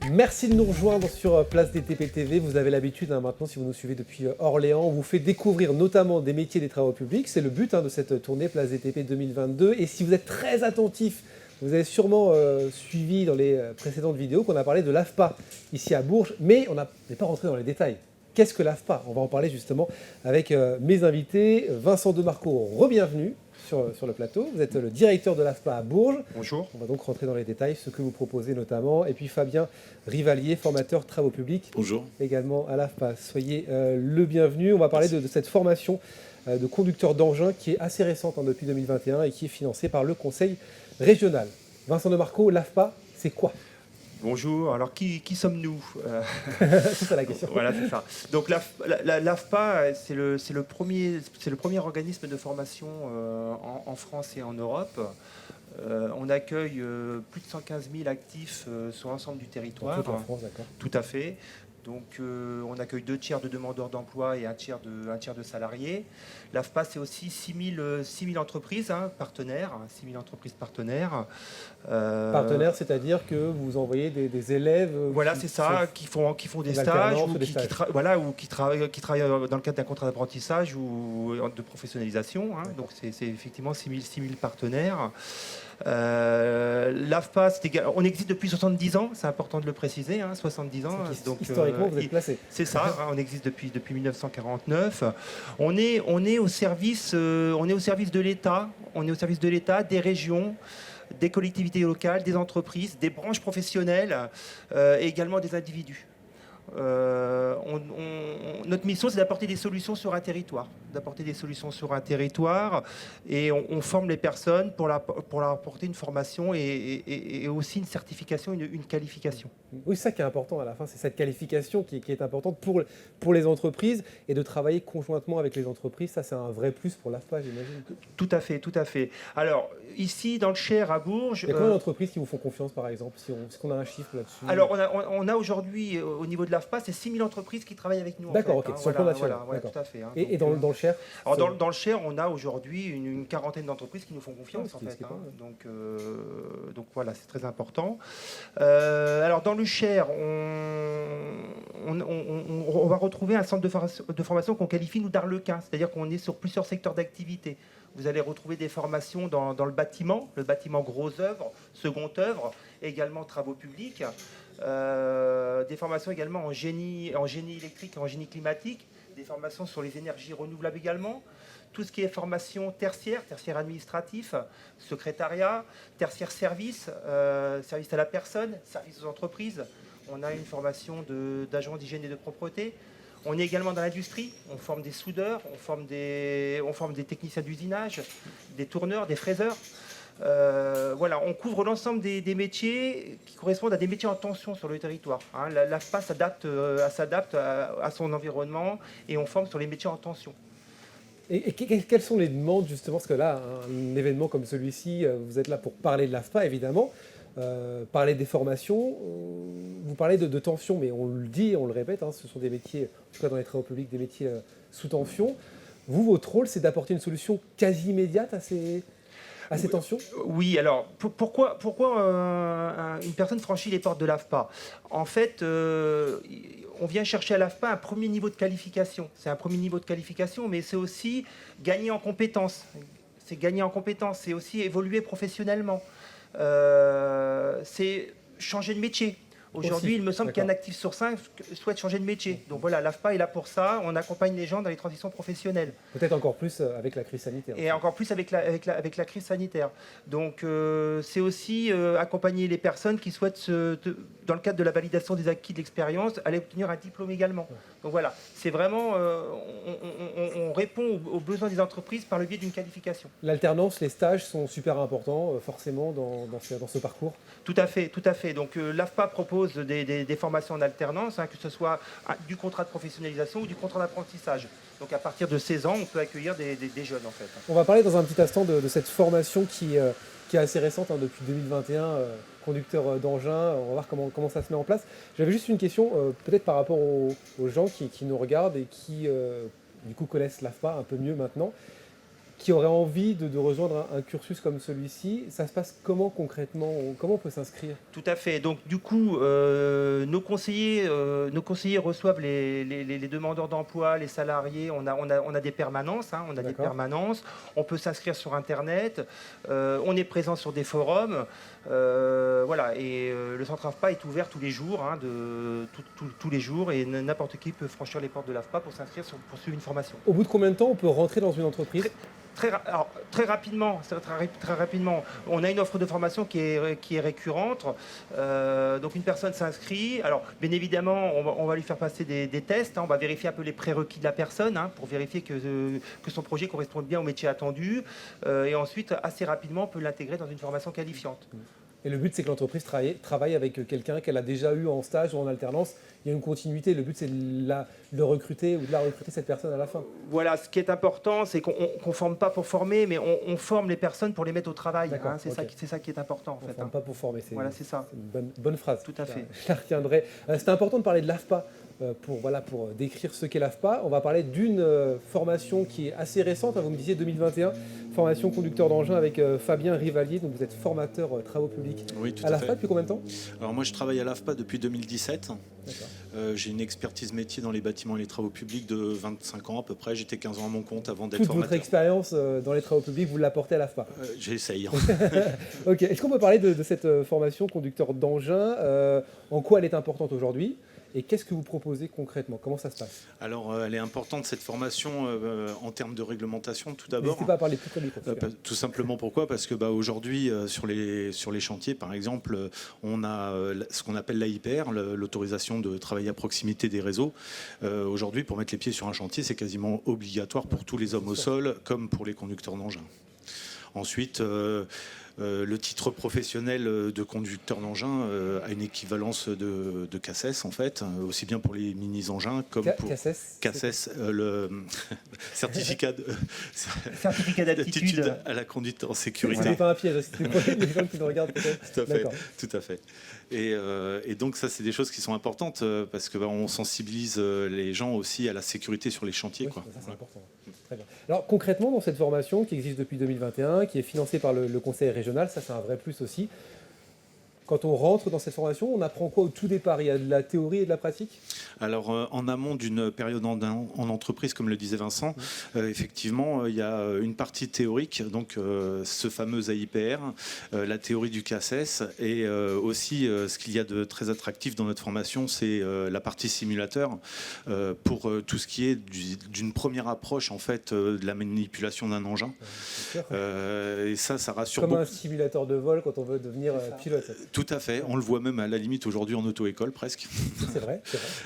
Merci de nous rejoindre sur Place DTP TV. Vous avez l'habitude maintenant, si vous nous suivez depuis Orléans, on vous fait découvrir notamment des métiers des travaux publics. C'est le but de cette tournée Place DTP 2022. Et si vous êtes très attentif, vous avez sûrement suivi dans les précédentes vidéos qu'on a parlé de l'AFPA ici à Bourges, mais on n'est pas rentré dans les détails. Qu'est-ce que l'AFPA? On va en parler justement avec mes invités. Vincent Demarco, re-bienvenue sur le plateau. Vous êtes le directeur de l'AFPA à Bourges. Bonjour. On va donc rentrer dans les détails, ce que vous proposez notamment. Et puis Fabien Rivalier, formateur travaux publics. Bonjour. Également à l'AFPA. Soyez le bienvenu. On va parler de cette formation de conducteur d'engins qui est assez récente depuis 2021 et qui est financée par le Conseil régional. Vincent Demarco, l'AFPA, c'est quoi? Bonjour, alors qui sommes-nous? C'est ça la question. Voilà, c'est ça. Donc l'AFPA, c'est le premier organisme de formation en France et en Europe. On accueille plus de 115 000 actifs sur l'ensemble du territoire. Toute la France, d'accord. Tout à fait. Donc on accueille 2 tiers de demandeurs d'emploi et un tiers de salariés. L'AFPA, c'est aussi 6 000 entreprises partenaires. 6 000 entreprises partenaires. Partenaires, c'est-à-dire que vous envoyez des élèves. Voilà, c'est ça, qui font des stages, ou qui travaillent dans le cadre d'un contrat d'apprentissage ou de professionnalisation. Donc c'est effectivement 6 000 partenaires. L'AFPA, on existe depuis 70 ans, c'est important de le préciser, 70 ans. Donc, historiquement, vous êtes placé. C'est ça, on existe depuis 1949. On est au service de l'État, des régions, des collectivités locales, des entreprises, des branches professionnelles et également des individus. Notre mission, c'est d'apporter des solutions sur un territoire. Et on forme les personnes pour leur apporter une formation et aussi une certification, une qualification. Oui, c'est ça qui est important à la fin, c'est cette qualification qui est importante pour les entreprises et de travailler conjointement avec les entreprises. Ça, c'est un vrai plus pour l'AFPA, j'imagine. Tout à fait. Alors, ici, dans le Cher, à Bourges... Il y a combien d'entreprises qui vous font confiance, par exemple, est-ce qu'on a un chiffre là-dessus? Alors, on a aujourd'hui, au niveau de l'AFPA, c'est 6 000 entreprises qui travaillent avec nous. D'accord, ok, sur le plan national. Tout à fait. Et dans le Cher? Alors, dans le Cher, on a aujourd'hui une quarantaine d'entreprises qui nous font confiance, Donc voilà, c'est très important. Alors, dans le Cher, on va retrouver un centre de formation qu'on qualifie, nous, d'Arlequin. C'est-à-dire qu'on est sur plusieurs secteurs d'activité. Vous allez retrouver des formations dans le bâtiment gros œuvre, second œuvre, également travaux publics, des formations également en génie électrique et en génie climatique, des formations sur les énergies renouvelables également, tout ce qui est formation tertiaire administratif, secrétariat, tertiaire service à la personne, service aux entreprises. On a une formation d'agent d'hygiène et de propreté. On est également dans l'industrie, on forme des soudeurs, on forme des techniciens d'usinage, des tourneurs, des fraiseurs. Voilà, on couvre l'ensemble des métiers qui correspondent à des métiers en tension sur le territoire. L'AFPA s'adapte à son environnement et on forme sur les métiers en tension. Et quelles sont les demandes, justement, parce que là, un événement comme celui-ci, vous êtes là pour parler de l'AFPA, évidemment, parler des formations, vous parlez de tension, mais on le dit, on le répète, ce sont des métiers, en tout cas dans les travaux publics, des métiers sous tension. Vous, votre rôle, c'est d'apporter une solution quasi immédiate à ces tensions? Oui, alors pourquoi une personne franchit les portes de l'AFPA? En fait, on vient chercher à l'AFPA un premier niveau de qualification. C'est un premier niveau de qualification, mais c'est aussi gagner en compétences. C'est aussi évoluer professionnellement. C'est changer de métier. Aujourd'hui, il me semble qu'un actif sur 5 souhaite changer de métier. Donc voilà, l'AFPA est là pour ça. On accompagne les gens dans les transitions professionnelles. Peut-être encore plus avec la crise sanitaire. Et encore plus avec la crise sanitaire. Donc c'est aussi accompagner les personnes qui souhaitent, dans le cadre de la validation des acquis de l'expérience, aller obtenir un diplôme également. Donc voilà, c'est vraiment, on répond aux besoins des entreprises par le biais d'une qualification. L'alternance, les stages sont super importants, forcément, dans ce parcours. Tout à fait. Donc l'AFPA propose des formations en alternance, que ce soit du contrat de professionnalisation ou du contrat d'apprentissage. Donc à partir de 16 ans, on peut accueillir des jeunes en fait. On va parler dans un petit instant de cette formation qui est assez récente, depuis 2021, conducteur d'engin. On va voir comment ça se met en place. J'avais juste une question, peut-être par rapport aux gens qui nous regardent et qui, du coup, connaissent l'AFPA un peu mieux maintenant. qui auraient envie de rejoindre un cursus comme celui-ci, ça se passe comment concrètement? Comment on peut s'inscrire? Tout à fait. Donc du coup, nos conseillers reçoivent les demandeurs d'emploi, les salariés. On a des permanences. On a des D'accord. permanences. On peut s'inscrire sur Internet. On est présent sur des forums. Voilà. Et le centre AFPA est ouvert tous les jours, tous les jours, et n'importe qui peut franchir les portes de l'AFPA pour s'inscrire pour suivre une formation. Au bout de combien de temps on peut rentrer dans une entreprise? Très rapidement, très rapidement, on a une offre de formation qui est récurrente. Donc une personne s'inscrit. Alors bien évidemment, on va lui faire passer des tests. On va vérifier un peu les prérequis de la personne pour vérifier que son projet corresponde bien au métier attendu. Et ensuite, assez rapidement, on peut l'intégrer dans une formation qualifiante. Et le but, c'est que l'entreprise travaille avec quelqu'un qu'elle a déjà eu en stage ou en alternance. Il y a une continuité. Le but, c'est de recruter ou de la recruter, cette personne, à la fin. Voilà, ce qui est important, c'est qu'on ne forme pas pour former, mais on forme les personnes pour les mettre au travail. C'est okay. ça qui est important. On ne forme pas pour former. Voilà, c'est ça. C'est une bonne phrase. Tout à fait. Je la retiendrai. C'est important de parler de l'AFPA. Pour décrire ce qu'est l'AFPA, on va parler d'une formation qui est assez récente. Vous me disiez 2021, formation conducteur d'engin avec Fabien Rivalier. Donc vous êtes formateur travaux publics. Oui, tout à à l'AFPA fait. Depuis combien de temps? Alors moi je travaille à l'AFPA depuis 2017. J'ai une expertise métier dans les bâtiments et les travaux publics de 25 ans à peu près. J'étais 15 ans à mon compte avant d'être formateur. Toute votre expérience dans les travaux publics, vous l'apportez à l'AFPA? J'essaye. Ok. Est-ce qu'on peut parler de cette formation conducteur d'engin? En quoi elle est importante aujourd'hui? Et qu'est-ce que vous proposez concrètement? Comment ça se passe? Alors, elle est importante cette formation en termes de réglementation tout d'abord. N'hésitez pas à parler plus près du micro. Tout simplement pourquoi? Parce que aujourd'hui, sur les chantiers, par exemple, on a ce qu'on appelle l'AIPR, l'autorisation de travailler à proximité des réseaux. Aujourd'hui, pour mettre les pieds sur un chantier, c'est quasiment obligatoire pour tous les hommes au sol, comme pour les conducteurs d'engins. Ensuite, le titre professionnel de conducteur d'engin a une équivalence de CACES en fait, aussi bien pour les mini-engins comme pour CACES, le certificat d'aptitude à la conduite en sécurité. C'est pas un piège, c'est pour les gens qui nous regardent peut-être. Tout à fait. Et donc ça, c'est des choses qui sont importantes parce que on sensibilise les gens aussi à la sécurité sur les chantiers. Oui, quoi. ça, c'est important. Très bien. Alors concrètement, dans cette formation qui existe depuis 2021, qui est financée par le conseil régional, ça c'est un vrai plus aussi. Quand on rentre dans cette formation, on apprend quoi au tout départ? Il y a de la théorie et de la pratique? Alors, en amont d'une période en entreprise, comme le disait Vincent, effectivement, il y a une partie théorique, donc ce fameux AIPR, la théorie du CACES, et aussi ce qu'il y a de très attractif dans notre formation, c'est la partie simulateur, pour tout ce qui est d'une première approche en fait, de la manipulation d'un engin. Et ça rassure comme beaucoup. Un simulateur de vol quand on veut devenir pilote. Tout à fait, on le voit même à la limite aujourd'hui en auto-école presque. C'est vrai.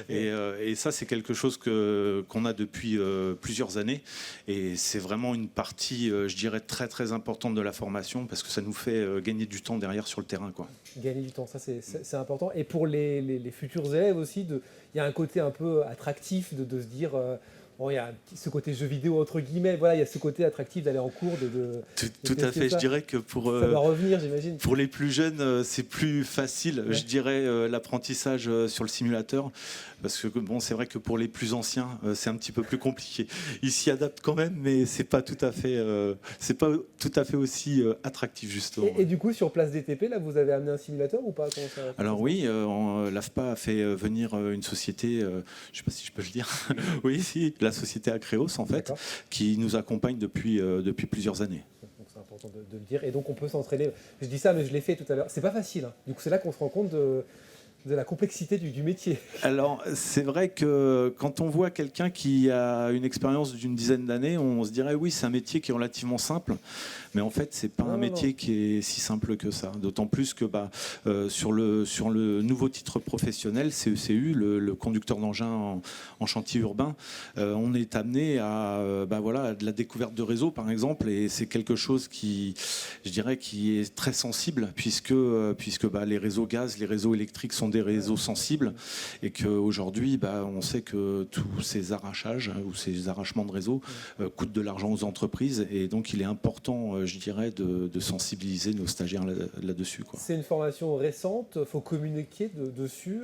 Et ça, c'est quelque chose qu'on a depuis plusieurs années. Et c'est vraiment une partie, je dirais, très très importante de la formation parce que ça nous fait gagner du temps derrière sur le terrain, quoi. Gagner du temps, ça c'est important. Et pour les futurs élèves aussi, il y a un côté un peu attractif de se dire... Bon, il y a ce côté jeu vidéo entre guillemets, voilà, il y a ce côté attractif d'aller en cours, tout à fait. Ça. Je dirais que ça doit revenir, j'imagine. Pour les plus jeunes, c'est plus facile, je dirais, l'apprentissage sur le simulateur, parce que bon, c'est vrai que pour les plus anciens, c'est un petit peu plus compliqué. Ils s'y adaptent quand même, mais c'est pas tout à fait aussi attractif justement. Et du coup, sur Place DTP, là, vous avez amené un simulateur ou pas? Alors oui, l'AFPA a fait venir une société, je ne sais pas si je peux le dire, oui, si. La société Acreos, en fait, qui nous accompagne depuis plusieurs années. Donc c'est important de le dire. Et donc on peut s'entraîner. Je dis ça, mais je l'ai fait tout à l'heure. C'est pas facile. Du coup, c'est là qu'on se rend compte de la complexité du métier. Alors, c'est vrai que quand on voit quelqu'un qui a une expérience d'une dizaine d'années, on se dirait oui, c'est un métier qui est relativement simple. Mais en fait, c'est pas un métier qui est si simple que ça. D'autant plus que sur le nouveau titre professionnel, CECU, le conducteur d'engin en chantier urbain, on est amené à de la découverte de réseau, par exemple, et c'est quelque chose qui, je dirais, qui est très sensible, puisque les réseaux gaz, les réseaux électriques sont des réseaux sensibles et qu'aujourd'hui, on sait que tous ces arrachages ou ces arrachements de réseaux coûtent de l'argent aux entreprises et donc il est important, je dirais, de sensibiliser nos stagiaires là-dessus, quoi. C'est une formation récente, il faut communiquer dessus.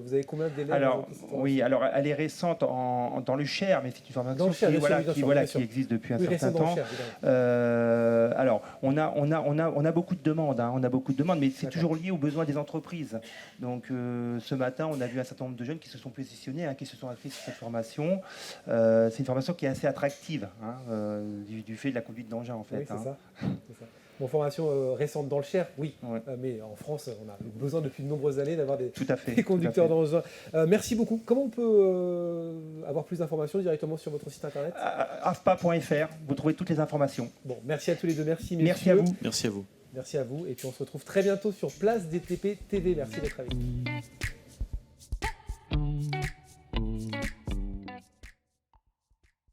Vous avez combien d'élèves? Alors, oui, alors elle est récente dans le Cher, mais c'est une formation qui existe depuis un certain temps. Alors, on a beaucoup de demandes, mais c'est toujours lié aux besoins des entreprises. Donc, ce matin, on a vu un certain nombre de jeunes qui se sont positionnés, qui se sont inscrits sur cette formation. C'est une formation qui est assez attractive, du fait de la conduite d'engin, en fait. Oui, c'est ça. Bon, formation récente dans le Cher, oui, mais en France, on a besoin depuis de nombreuses années d'avoir des conducteurs d'engins. Merci beaucoup. Comment on peut avoir plus d'informations directement sur votre site internet? afpa.fr, vous trouvez toutes les informations. Bon, merci à tous les deux, merci messieurs. Merci à vous. Merci à vous. Merci à vous, et puis on se retrouve très bientôt sur Place DTP TV. Merci d'être avec nous.